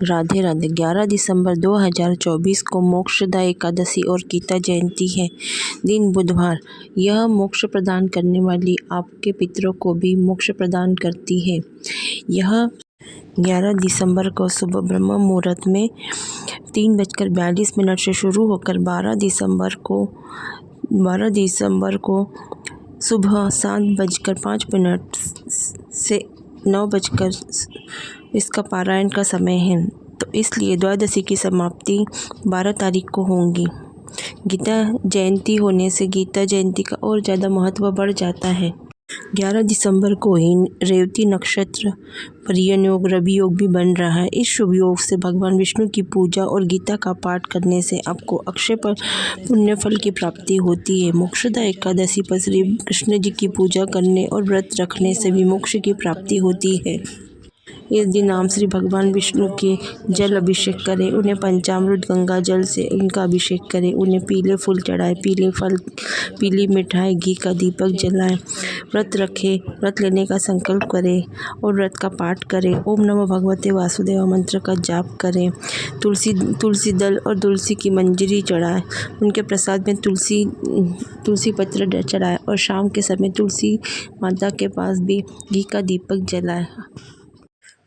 राधे राधे। 11 दिसंबर 2024 को मोक्षदा एकादशी और गीता जयंती है। दिन बुधवार। यह मोक्ष प्रदान करने वाली आपके पितरों को भी मोक्ष प्रदान करती है। यह 11 दिसंबर को सुबह ब्रह्म मुहूर्त में 3:42 से शुरू होकर 12 दिसंबर को सुबह 7:05 से 9 इसका पारायण का समय है। तो इसलिए द्वादशी की समाप्ति 12 तारीख को होगी। गीता जयंती होने से गीता जयंती का और ज़्यादा महत्व बढ़ जाता है। 11 दिसंबर को ही रेवती नक्षत्र पर योग रवि योग भी बन रहा है। इस शुभ योग से भगवान विष्णु की पूजा और गीता का पाठ करने से आपको अक्षय पर पुण्य फल की प्राप्ति होती है। मोक्षदा एकादशी पर श्री कृष्ण जी की पूजा करने और व्रत रखने से भी मोक्ष की प्राप्ति होती है। इस दिन आप श्री भगवान विष्णु के जल अभिषेक करें, उन्हें पंचामृत गंगा जल से इनका अभिषेक करें, उन्हें पीले फूल चढ़ाएं, पीले फल, पीली मिठाई, घी का दीपक जलाएं, व्रत रखें, व्रत लेने का संकल्प करें और व्रत का पाठ करें। ओम नमो भगवते वासुदेव मंत्र का जाप करें। तुलसी दल और तुलसी की मंजरी चढ़ाएं, उनके प्रसाद में तुलसी पत्र चढ़ाएं और शाम के समय तुलसी माता के पास भी घी का दीपक जलाएं।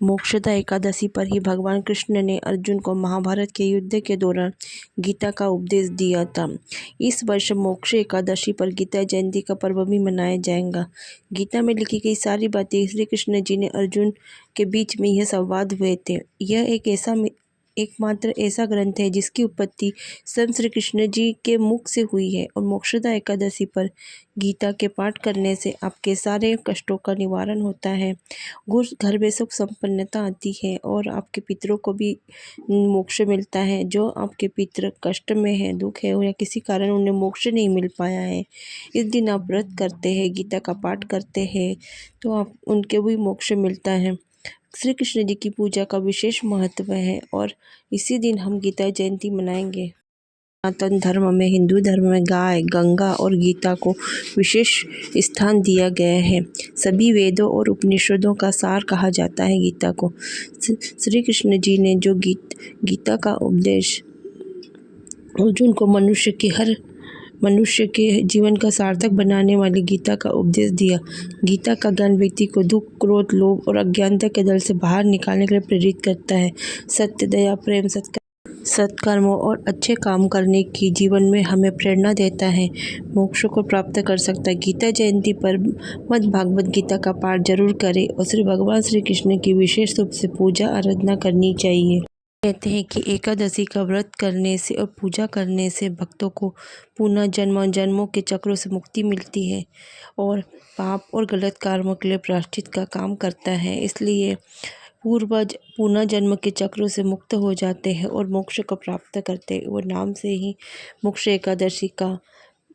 मोक्षदा एकादशी पर ही भगवान कृष्ण ने अर्जुन को महाभारत के युद्ध के दौरान गीता का उपदेश दिया था। इस वर्ष मोक्ष एकादशी पर गीता जयंती का पर्व भी मनाया जाएगा। गीता में लिखी गई सारी बातें श्री कृष्ण जी ने अर्जुन के बीच में यह संवाद हुए थे। यह एकमात्र ऐसा ग्रंथ है जिसकी उत्पत्ति स्वयं श्री कृष्ण जी के मुख से हुई है। और मोक्षदा एकादशी पर गीता के पाठ करने से आपके सारे कष्टों का निवारण होता है, घर में सुख संपन्नता आती है और आपके पितरों को भी मोक्ष मिलता है। जो आपके पितर कष्ट में है, दुख है या किसी कारण उन्हें मोक्ष नहीं मिल पाया है, इस दिन आप व्रत करते हैं, गीता का पाठ करते हैं तो आप उनके भी मोक्ष मिलता है। श्री कृष्ण जी की पूजा का विशेष महत्व है और इसी दिन हम गीता जयंती मनाएंगे। सनातन धर्म में, हिंदू धर्म में गाय, गंगा और गीता को विशेष स्थान दिया गया है। सभी वेदों और उपनिषदों का सार कहा जाता है गीता को। श्री कृष्ण जी ने जो गीता का उपदेश अर्जुन को मनुष्य के जीवन का सार्थक बनाने वाली गीता का उपदेश दिया। गीता का ज्ञान व्यक्ति को दुख, क्रोध, लोभ और अज्ञानता के दल से बाहर निकालने के लिए प्रेरित करता है। सत्य, दया, प्रेम, सत्कर्मों और अच्छे काम करने की जीवन में हमें प्रेरणा देता है, मोक्ष को प्राप्त कर सकता है। गीता जयंती पर भागवत गीता का पाठ जरूर करें और श्री भगवान श्री कृष्ण की विशेष रूप से पूजा आराधना करनी चाहिए। कहते हैं कि एकादशी का व्रत करने से और पूजा करने से भक्तों को पुनः जन्मों के चक्रों से मुक्ति मिलती है और पाप और गलत कर्मों के लिए प्रायश्चित का काम करता है। इसलिए पूर्वज पुनः जन्म के चक्रों से मुक्त हो जाते हैं और मोक्ष को प्राप्त करते हैं। और नाम से ही मोक्ष एकादशी का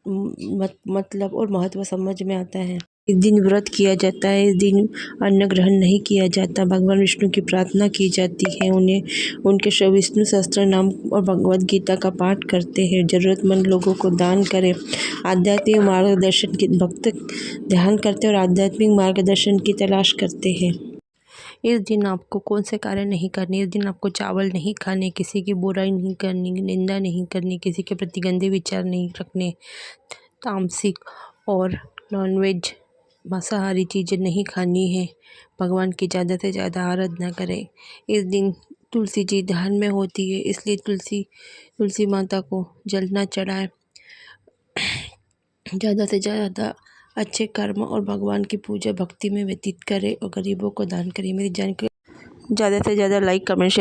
मतलब और महत्व समझ में आता है। इस दिन व्रत किया जाता है, इस दिन अन्न ग्रहण नहीं किया जाता, भगवान विष्णु की प्रार्थना की जाती है, उनके विष्णु सहस्त्र नाम और भगवद गीता का पाठ करते हैं, जरूरतमंद लोगों को दान करें, आध्यात्मिक मार्गदर्शन की भक्त ध्यान करते हैं और आध्यात्मिक मार्गदर्शन की तलाश करते हैं। इस दिन आपको कौन से कार्य नहीं करने, इस दिन आपको चावल नहीं खाने, किसी की बुराई नहीं करनी, निंदा नहीं करनी, किसी के प्रति गंदे विचार नहीं रखने, तामसिक और नॉनवेज मांसाहारी चीज़ें नहीं खानी है, भगवान की ज़्यादा से ज़्यादा आराधना करें। इस दिन तुलसी जी ध्यान में होती है, इसलिए तुलसी माता को जल न चढ़ाएं। ज़्यादा से ज़्यादा अच्छे कर्म और भगवान की पूजा भक्ति में व्यतीत करें और गरीबों को दान करें। मेरी जानकारी ज़्यादा से ज़्यादा लाइक, कमेंट,